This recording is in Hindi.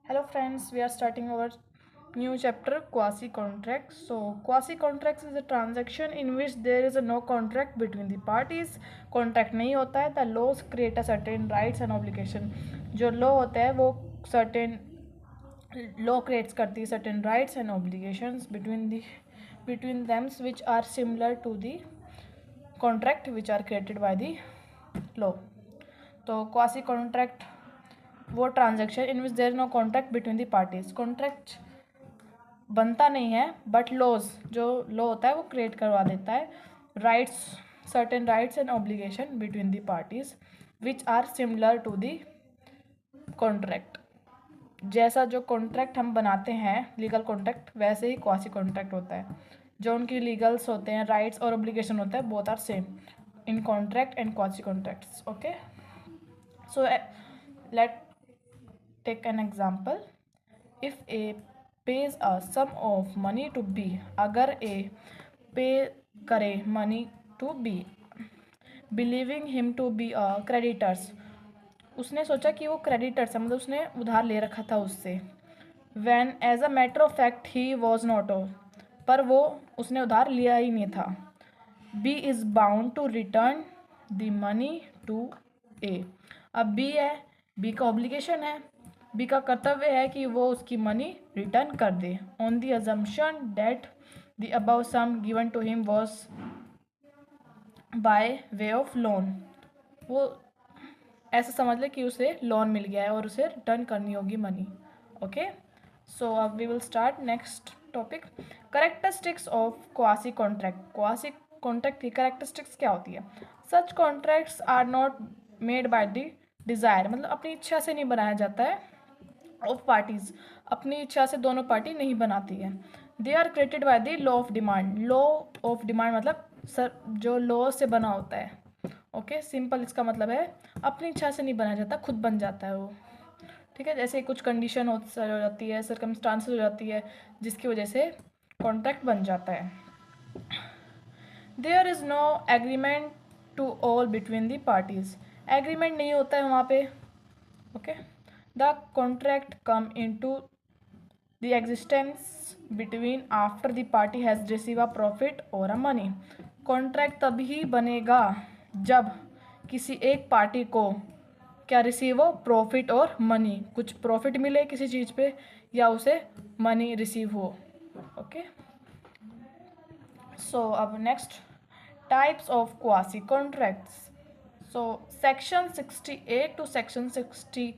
Hello friends, we are starting our new chapter quasi contracts. So quasi contracts is a transaction in which there is a no contract between the parties. Contract नहीं होता है. The laws create a certain rights and obligation. जो law होता है वो certain law creates करती है certain rights and obligations between them which are similar to the contract which are created by the law. तो quasi contract वो transaction in which there no contract between the parties. Contract बनता नहीं है बट लॉज जो लॉ होता है वो क्रिएट करवा देता है rights, certain rights and obligation between the parties which are similar to the contract. जैसा जो कॉन्ट्रैक्ट हम बनाते हैं लीगल कॉन्ट्रैक्ट वैसे ही क्वासी कॉन्ट्रैक्ट होता है. जो उनकी लीगल्स होते हैं, राइट्स और ऑब्लिगेशन होता है, both are same in contract and quasi contracts. Okay, so let take an example. If A pays a sum of money to B, अगर A pay करे money to B believing him to be a creditors, उसने सोचा कि वो creditors है, मतलब उसने उधार ले रखा था उससे. When as a matter of fact he was not, पर वो उसने उधार लिया ही नहीं था. B is bound to return the money to A. अब B है, B का ऑब्लिगेशन है, बी का कर्तव्य है कि वो उसकी मनी रिटर्न कर दे on the assumption that the above sum given to him was by way of loan. वो ऐसा समझ ले कि उसे लोन मिल गया है और उसे रिटर्न करनी होगी मनी. ओके, सो अब we will start next topic, characteristics of quasi contract. Quasi contract की करेक्टरिस्टिक्स क्या होती है? Such contracts are not made by the desire, मतलब अपनी इच्छा से नहीं बनाया जाता है. ऑफ पार्टीज, अपनी इच्छा से दोनों पार्टी नहीं बनाती है. They are created by the law of demand. Law of demand मतलब सर जो लॉ से बना होता है. ओके, सिंपल इसका मतलब है अपनी इच्छा से नहीं बनाया जाता, खुद बन जाता है वो. ठीक है, जैसे कुछ कंडीशन हो जाती है, सर्कमस्टांसेस हो जाती है जिसकी वजह से कॉन्ट्रैक्ट बन जाता है. There is no agreement to all between the parties. Agreement नहीं होता है वहाँ पे. ओके, the contract come into the existence between after the party has received a profit or a money. Contract तभी बनेगा जब किसी एक पार्टी को क्या रिसीव हो, प्रॉफिट और मनी, कुछ प्रॉफिट मिले किसी चीज़ पे या उसे मनी रिसीव हो. ओके, सो अब next types of quasi contracts. So section 68 to section 69